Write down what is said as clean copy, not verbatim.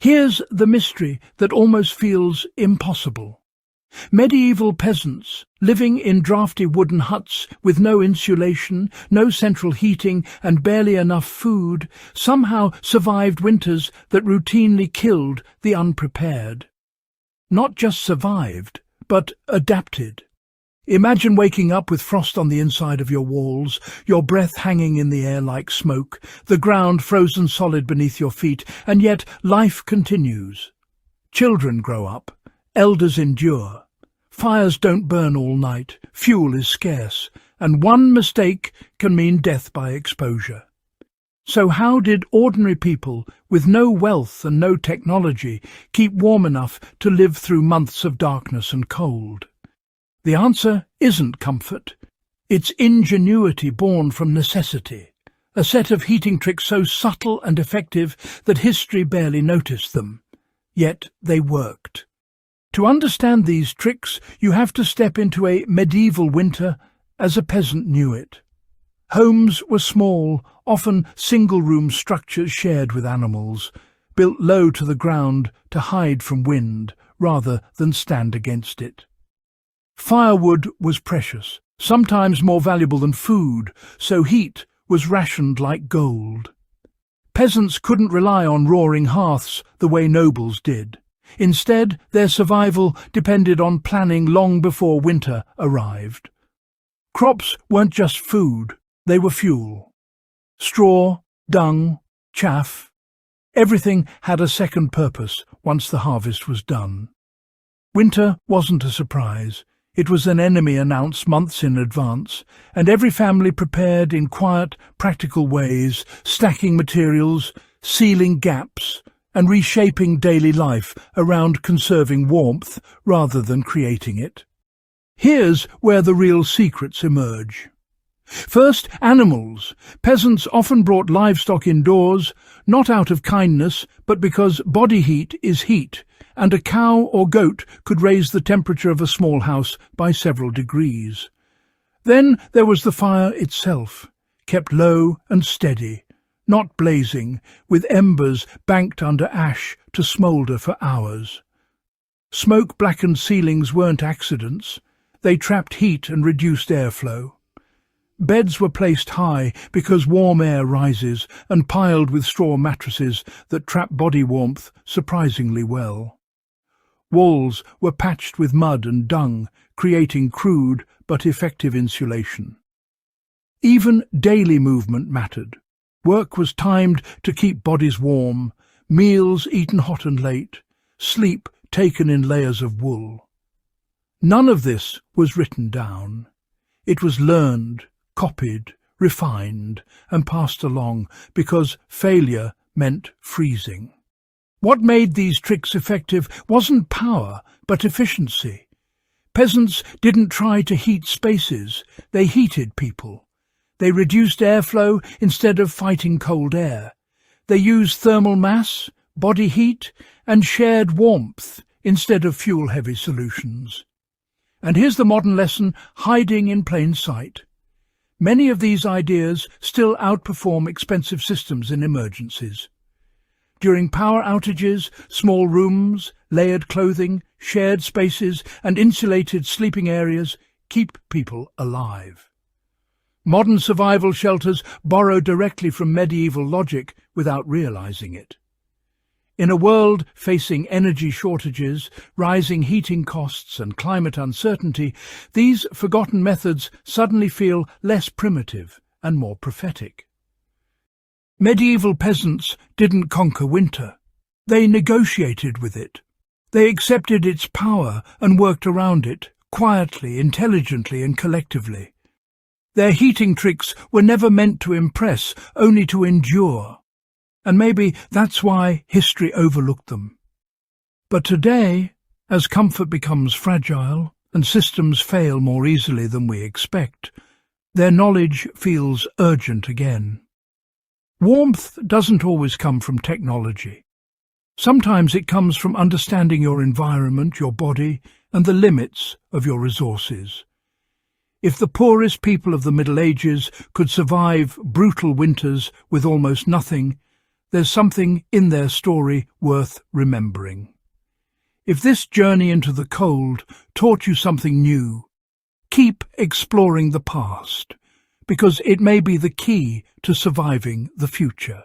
Here's the mystery that almost feels impossible. Medieval peasants, living in drafty wooden huts with no insulation, no central heating and barely enough food, somehow survived winters that routinely killed the unprepared. Not just survived, but adapted. Imagine waking up with frost on the inside of your walls, your breath hanging in the air like smoke, the ground frozen solid beneath your feet, and yet life continues. Children grow up, elders endure. Fires don't burn all night, fuel is scarce, and one mistake can mean death by exposure. So how did ordinary people, with no wealth and no technology, keep warm enough to live through months of darkness and cold? The answer isn't comfort. It's ingenuity born from necessity, a set of heating tricks so subtle and effective that history barely noticed them. Yet they worked. To understand these tricks, you have to step into a medieval winter as a peasant knew it. Homes were small, often single-room structures shared with animals, built low to the ground to hide from wind rather than stand against it. Firewood was precious, sometimes more valuable than food, so heat was rationed like gold. Peasants couldn't rely on roaring hearths the way nobles did. Instead, their survival depended on planning long before winter arrived. Crops weren't just food, they were fuel. Straw, dung, chaff, everything had a second purpose once the harvest was done. Winter wasn't a surprise. It was an enemy announced months in advance, and every family prepared in quiet, practical ways, stacking materials, sealing gaps, and reshaping daily life around conserving warmth rather than creating it. Here's where the real secrets emerge. First, animals. Peasants often brought livestock indoors, not out of kindness, but because body heat is heat, and a cow or goat could raise the temperature of a small house by several degrees. Then there was the fire itself, kept low and steady, not blazing, with embers banked under ash to smoulder for hours. Smoke-blackened ceilings weren't accidents. They trapped heat and reduced airflow. Beds were placed high because warm air rises, and piled with straw mattresses that trap body warmth surprisingly well. Walls were patched with mud and dung, creating crude but effective insulation. Even daily movement mattered. Work was timed to keep bodies warm, meals eaten hot and late, sleep taken in layers of wool. None of this was written down. It was learned, copied, refined, and passed along because failure meant freezing. What made these tricks effective wasn't power, but efficiency. Peasants didn't try to heat spaces, they heated people. They reduced airflow instead of fighting cold air. They used thermal mass, body heat, and shared warmth instead of fuel-heavy solutions. And here's the modern lesson hiding in plain sight. Many of these ideas still outperform expensive systems in emergencies. During power outages, small rooms, layered clothing, shared spaces, and insulated sleeping areas keep people alive. Modern survival shelters borrow directly from medieval logic without realizing it. In a world facing energy shortages, rising heating costs and climate uncertainty, these forgotten methods suddenly feel less primitive and more prophetic. Medieval peasants didn't conquer winter. They negotiated with it. They accepted its power and worked around it, quietly, intelligently and collectively. Their heating tricks were never meant to impress, only to endure. And maybe that's why history overlooked them. But today, as comfort becomes fragile and systems fail more easily than we expect, their knowledge feels urgent again. Warmth doesn't always come from technology. Sometimes it comes from understanding your environment, your body, and the limits of your resources. If the poorest people of the Middle Ages could survive brutal winters with almost nothing, there's something in their story worth remembering. If this journey into the cold taught you something new, keep exploring the past, because it may be the key to surviving the future.